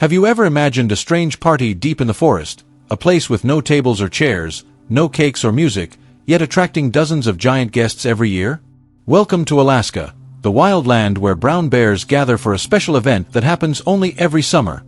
Have you ever imagined a strange party deep in the forest, a place with no tables or chairs, no cakes or music, yet attracting dozens of giant guests every year? Welcome to Alaska, the wild land where brown bears gather for a special event that happens only every summer,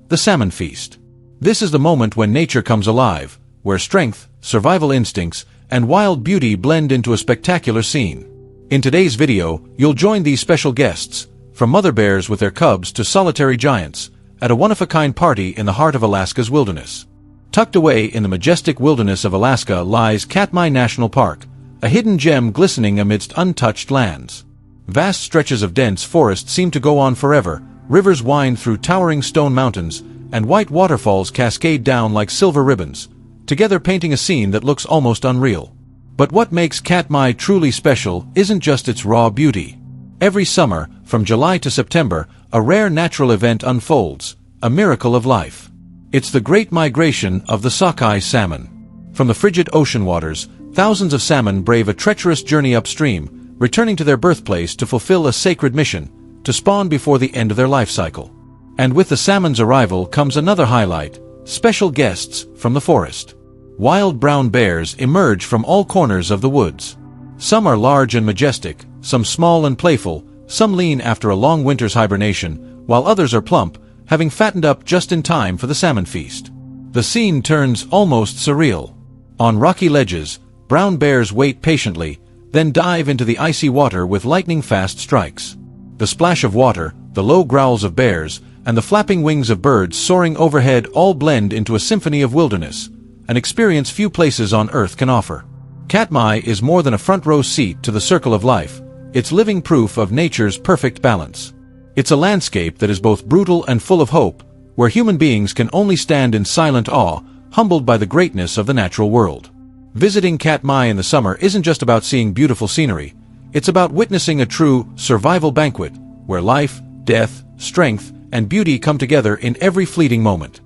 the Salmon Feast. This is the moment when nature comes alive, where strength, survival instincts, and wild beauty blend into a spectacular scene. In today's video, you'll join these special guests, from mother bears with their cubs to solitary giants, at a one-of-a-kind party in the heart of Alaska's wilderness. Tucked away in the majestic wilderness of Alaska lies Katmai National Park, a hidden gem glistening amidst untouched lands. Vast stretches of dense forest seem to go on forever, rivers wind through towering stone mountains, and white waterfalls cascade down like silver ribbons, together painting a scene that looks almost unreal. But what makes Katmai truly special isn't just its raw beauty. Every summer, from July to September, a rare natural event unfolds, a miracle of life. It's the Great Migration of the sockeye salmon. From the frigid ocean waters, thousands of salmon brave a treacherous journey upstream, returning to their birthplace to fulfill a sacred mission, to spawn before the end of their life cycle. And with the salmon's arrival comes another highlight: special guests from the forest. Wild brown bears emerge from all corners of the woods. Some are large and majestic, some small and playful, some lean after a long winter's hibernation, while others are plump, having fattened up just in time for the salmon feast. The scene turns almost surreal. On rocky ledges, brown bears wait patiently, then dive into the icy water with lightning-fast strikes. The splash of water, the low growls of bears, and the flapping wings of birds soaring overhead all blend into a symphony of wilderness, an experience few places on Earth can offer. Katmai is more than a front-row seat to the circle of life. It's living proof of nature's perfect balance. It's a landscape that is both brutal and full of hope, where human beings can only stand in silent awe, humbled by the greatness of the natural world. Visiting Katmai in the summer isn't just about seeing beautiful scenery. It's about witnessing a true survival banquet, where life, death, strength, and beauty come together in every fleeting moment.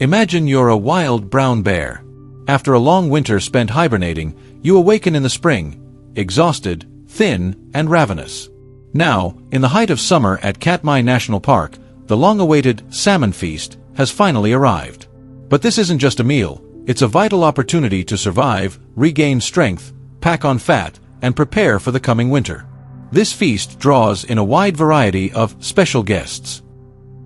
Imagine you're a wild brown bear. After a long winter spent hibernating, you awaken in the spring, exhausted, thin, and ravenous. Now, in the height of summer at Katmai National Park, the long-awaited Salmon Feast has finally arrived. But this isn't just a meal. It's a vital opportunity to survive, regain strength, pack on fat, and prepare for the coming winter. This feast draws in a wide variety of special guests.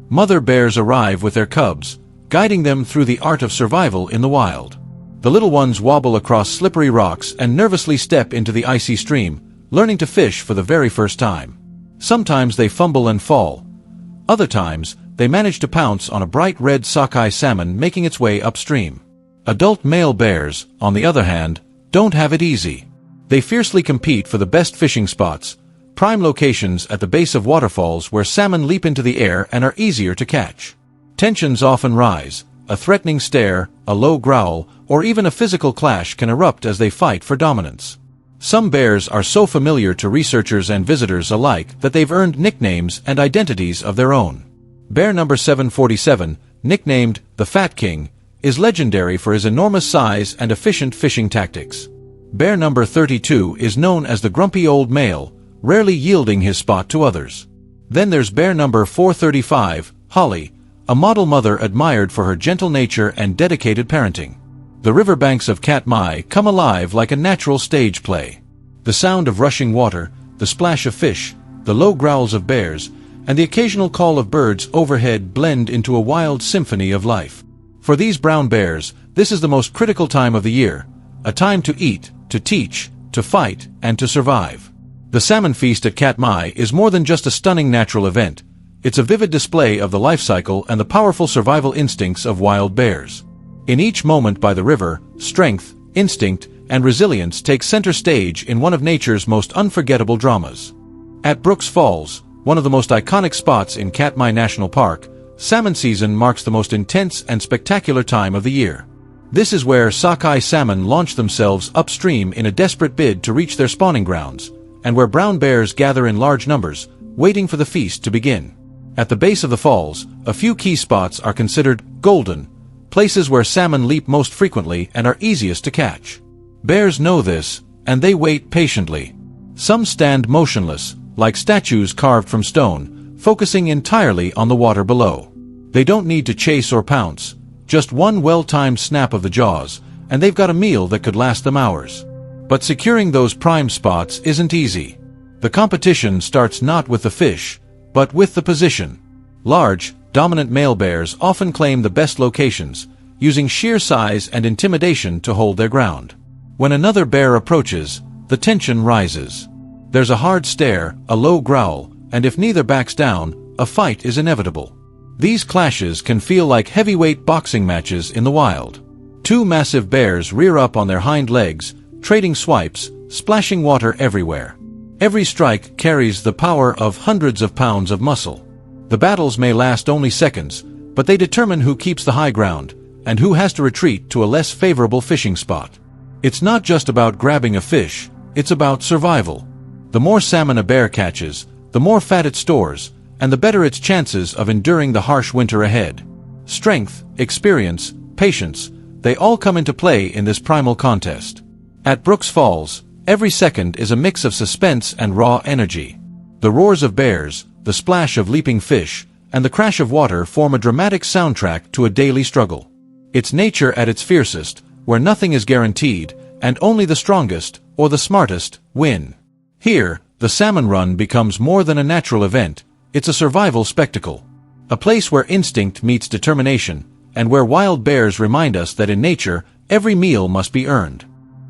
Mother bears arrive with their cubs, guiding them through the art of survival in the wild. The little ones wobble across slippery rocks and nervously step into the icy stream, learning to fish for the very first time. Sometimes they fumble and fall. Other times, they manage to pounce on a bright red sockeye salmon making its way upstream. Adult male bears, on the other hand, don't have it easy. They fiercely compete for the best fishing spots, prime locations at the base of waterfalls where salmon leap into the air and are easier to catch. Tensions often rise. A threatening stare, a low growl, or even a physical clash can erupt as they fight for dominance. Some bears are so familiar to researchers and visitors alike that they've earned nicknames and identities of their own. Bear number 747, nicknamed the Fat King, is legendary for his enormous size and efficient fishing tactics. Bear number 32 is known as the grumpy old male, rarely yielding his spot to others. Then there's bear number 435, Holly, a model mother admired for her gentle nature and dedicated parenting. The riverbanks of Katmai come alive like a natural stage play. The sound of rushing water, the splash of fish, the low growls of bears, and the occasional call of birds overhead blend into a wild symphony of life. For these brown bears, this is the most critical time of the year, a time to eat, to teach, to fight, and to survive. The Salmon Feast at Katmai is more than just a stunning natural event. It's a vivid display of the life cycle and the powerful survival instincts of wild bears. In each moment by the river, strength, instinct, and resilience take center stage in one of nature's most unforgettable dramas. At Brooks Falls, one of the most iconic spots in Katmai National Park, salmon season marks the most intense and spectacular time of the year. This is where sockeye salmon launch themselves upstream in a desperate bid to reach their spawning grounds, and where brown bears gather in large numbers, waiting for the feast to begin. At the base of the falls, a few key spots are considered golden, places where salmon leap most frequently and are easiest to catch. Bears know this, and they wait patiently. Some stand motionless, like statues carved from stone, focusing entirely on the water below. They don't need to chase or pounce, just one well-timed snap of the jaws, and they've got a meal that could last them hours. But securing those prime spots isn't easy. The competition starts not with the fish, but with the position. Large, dominant male bears often claim the best locations, using sheer size and intimidation to hold their ground. When another bear approaches, the tension rises. There's a hard stare, a low growl, and if neither backs down, a fight is inevitable. These clashes can feel like heavyweight boxing matches in the wild. Two massive bears rear up on their hind legs, trading swipes, splashing water everywhere. Every strike carries the power of hundreds of pounds of muscle. The battles may last only seconds, but they determine who keeps the high ground, and who has to retreat to a less favorable fishing spot. It's not just about grabbing a fish, it's about survival. The more salmon a bear catches, the more fat it stores, and the better its chances of enduring the harsh winter ahead. Strength, experience, patience, they all come into play in this primal contest. At Brooks Falls, every second is a mix of suspense and raw energy. The roars of bears, the splash of leaping fish, and the crash of water form a dramatic soundtrack to a daily struggle. It's nature at its fiercest, where nothing is guaranteed, and only the strongest, or the smartest, win. Here, the salmon run becomes more than a natural event, it's a survival spectacle. A place where instinct meets determination, and where wild bears remind us that in nature, every meal must be earned.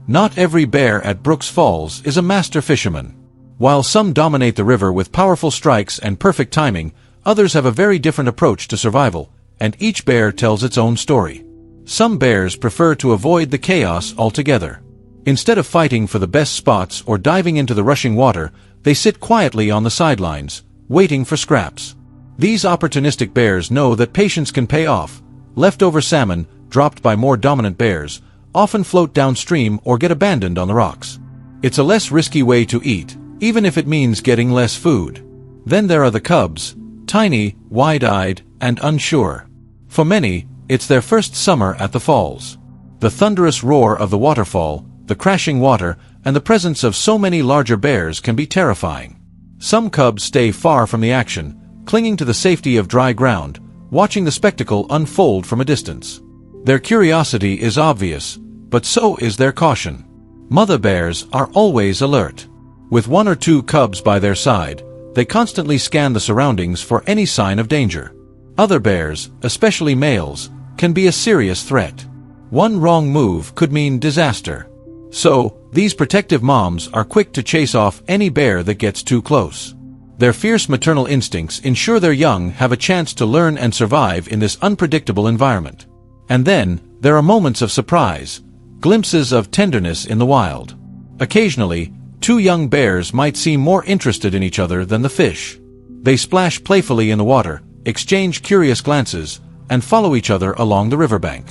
Not every bear at Brooks Falls is a master fisherman. While some dominate the river with powerful strikes and perfect timing, others have a very different approach to survival, and each bear tells its own story. Some bears prefer to avoid the chaos altogether. Instead of fighting for the best spots or diving into the rushing water, they sit quietly on the sidelines, waiting for scraps. These opportunistic bears know that patience can pay off. Leftover salmon, dropped by more dominant bears, often float downstream or get abandoned on the rocks. It's a less risky way to eat, even if it means getting less food. Then there are the cubs, tiny, wide-eyed, and unsure. For many, it's their first summer at the falls. The thunderous roar of the waterfall, the crashing water, and the presence of so many larger bears can be terrifying. Some cubs stay far from the action, clinging to the safety of dry ground, watching the spectacle unfold from a distance. Their curiosity is obvious, but so is their caution. Mother bears are always alert. With one or two cubs by their side, they constantly scan the surroundings for any sign of danger. Other bears, especially males, can be a serious threat. One wrong move could mean disaster. So, these protective moms are quick to chase off any bear that gets too close. Their fierce maternal instincts ensure their young have a chance to learn and survive in this unpredictable environment. And then, there are moments of surprise, glimpses of tenderness in the wild. Occasionally, two young bears might seem more interested in each other than the fish. They splash playfully in the water, exchange curious glances, and follow each other along the riverbank.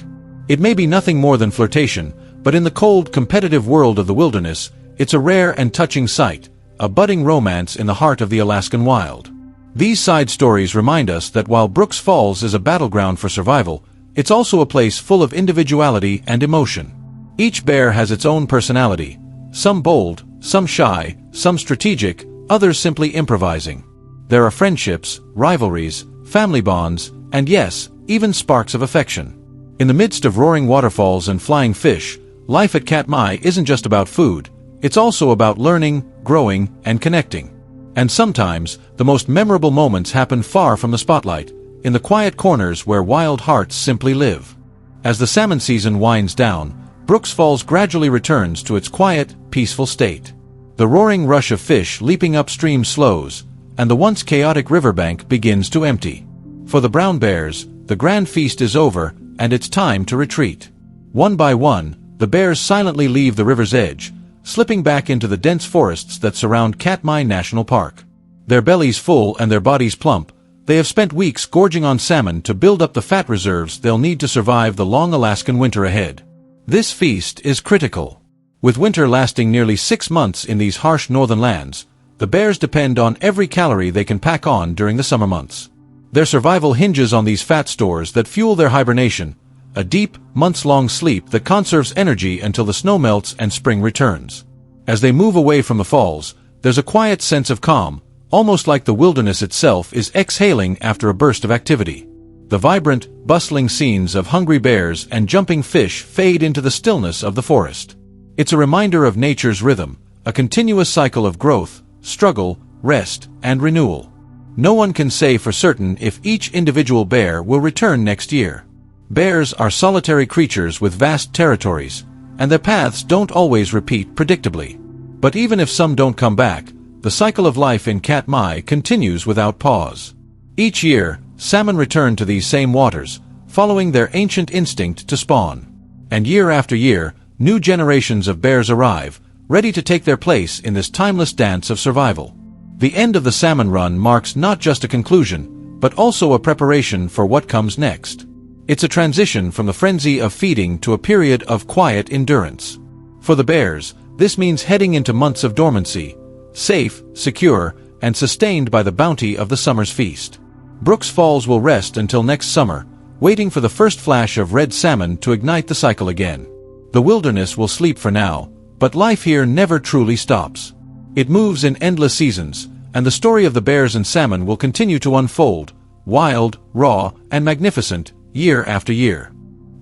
It may be nothing more than flirtation, but in the cold, competitive world of the wilderness, it's a rare and touching sight, a budding romance in the heart of the Alaskan wild. These side stories remind us that while Brooks Falls is a battleground for survival, it's also a place full of individuality and emotion. Each bear has its own personality, some bold, some shy, some strategic, others simply improvising. There are friendships, rivalries, family bonds, and yes, even sparks of affection. In the midst of roaring waterfalls and flying fish, life at Katmai isn't just about food, it's also about learning, growing, and connecting. And sometimes, the most memorable moments happen far from the spotlight, in the quiet corners where wild hearts simply live. As the salmon season winds down, Brooks Falls gradually returns to its quiet, peaceful state. The roaring rush of fish leaping upstream slows, and the once chaotic riverbank begins to empty. For the brown bears, the grand feast is over, and it's time to retreat. One by one, the bears silently leave the river's edge, slipping back into the dense forests that surround Katmai National Park. Their bellies full and their bodies plump, they have spent weeks gorging on salmon to build up the fat reserves they'll need to survive the long Alaskan winter ahead. This feast is critical. With winter lasting nearly 6 months in these harsh northern lands, the bears depend on every calorie they can pack on during the summer months. Their survival hinges on these fat stores that fuel their hibernation, a deep, months-long sleep that conserves energy until the snow melts and spring returns. As they move away from the falls, there's a quiet sense of calm, almost like the wilderness itself is exhaling after a burst of activity. The vibrant, bustling scenes of hungry bears and jumping fish fade into the stillness of the forest. It's a reminder of nature's rhythm, a continuous cycle of growth, struggle, rest, and renewal. No one can say for certain if each individual bear will return next year. Bears are solitary creatures with vast territories, and their paths don't always repeat predictably. But even if some don't come back, the cycle of life in Katmai continues without pause. Each year, salmon return to these same waters, following their ancient instinct to spawn. And year after year, new generations of bears arrive, ready to take their place in this timeless dance of survival. The end of the salmon run marks not just a conclusion, but also a preparation for what comes next. It's a transition from the frenzy of feeding to a period of quiet endurance. For the bears, this means heading into months of dormancy, safe, secure, and sustained by the bounty of the summer's feast. Brooks Falls will rest until next summer, waiting for the first flash of red salmon to ignite the cycle again. The wilderness will sleep for now, but life here never truly stops. It moves in endless seasons, and the story of the bears and salmon will continue to unfold, wild, raw, and magnificent, year after year.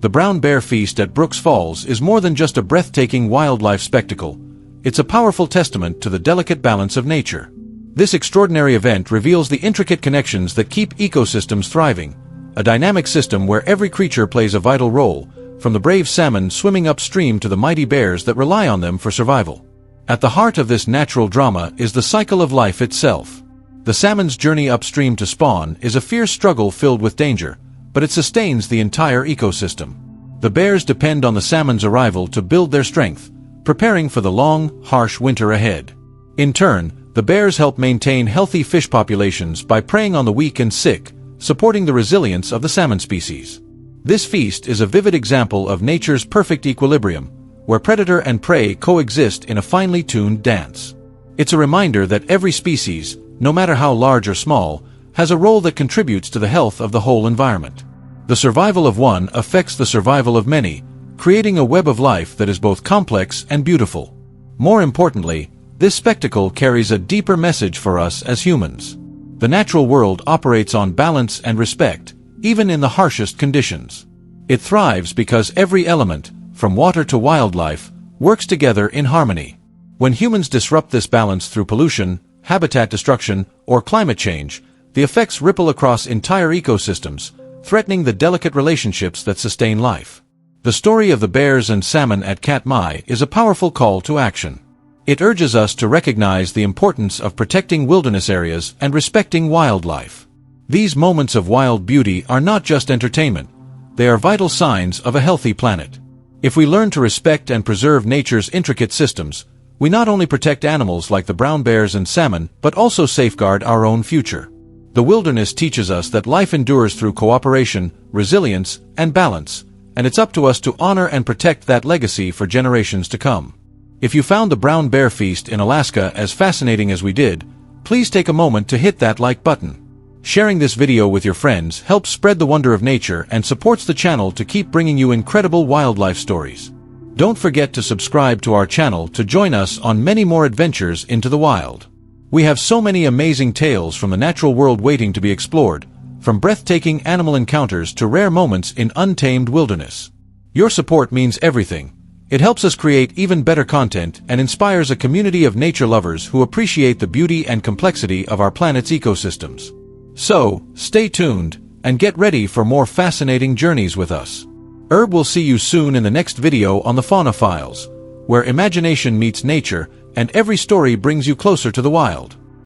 The brown bear feast at Brooks Falls is more than just a breathtaking wildlife spectacle. It's a powerful testament to the delicate balance of nature. This extraordinary event reveals the intricate connections that keep ecosystems thriving, a dynamic system where every creature plays a vital role, from the brave salmon swimming upstream to the mighty bears that rely on them for survival. At the heart of this natural drama is the cycle of life itself. The salmon's journey upstream to spawn is a fierce struggle filled with danger, but it sustains the entire ecosystem. The bears depend on the salmon's arrival to build their strength, preparing for the long, harsh winter ahead. In turn, the bears help maintain healthy fish populations by preying on the weak and sick, supporting the resilience of the salmon species. This feast is a vivid example of nature's perfect equilibrium, where predator and prey coexist in a finely tuned dance. It's a reminder that every species, no matter how large or small, has a role that contributes to the health of the whole environment. The survival of one affects the survival of many, creating a web of life that is both complex and beautiful. More importantly, this spectacle carries a deeper message for us as humans. The natural world operates on balance and respect, even in the harshest conditions. It thrives because every element, from water to wildlife, works together in harmony. When humans disrupt this balance through pollution, habitat destruction, or climate change, the effects ripple across entire ecosystems, threatening the delicate relationships that sustain life. The story of the bears and salmon at Katmai is a powerful call to action. It urges us to recognize the importance of protecting wilderness areas and respecting wildlife. These moments of wild beauty are not just entertainment, they are vital signs of a healthy planet. If we learn to respect and preserve nature's intricate systems, we not only protect animals like the brown bears and salmon, but also safeguard our own future. The wilderness teaches us that life endures through cooperation, resilience, and balance, and it's up to us to honor and protect that legacy for generations to come. If you found the brown bear feast in Alaska as fascinating as we did, please take a moment to hit that like button. Sharing this video with your friends helps spread the wonder of nature and supports the channel to keep bringing you incredible wildlife stories. Don't forget to subscribe to our channel to join us on many more adventures into the wild. We have so many amazing tales from the natural world waiting to be explored, from breathtaking animal encounters to rare moments in untamed wilderness. Your support means everything. It helps us create even better content and inspires a community of nature lovers who appreciate the beauty and complexity of our planet's ecosystems. So, stay tuned and get ready for more fascinating journeys with us. Will see you soon in the next video on the Fauna Files, where imagination meets nature and every story brings you closer to the wild.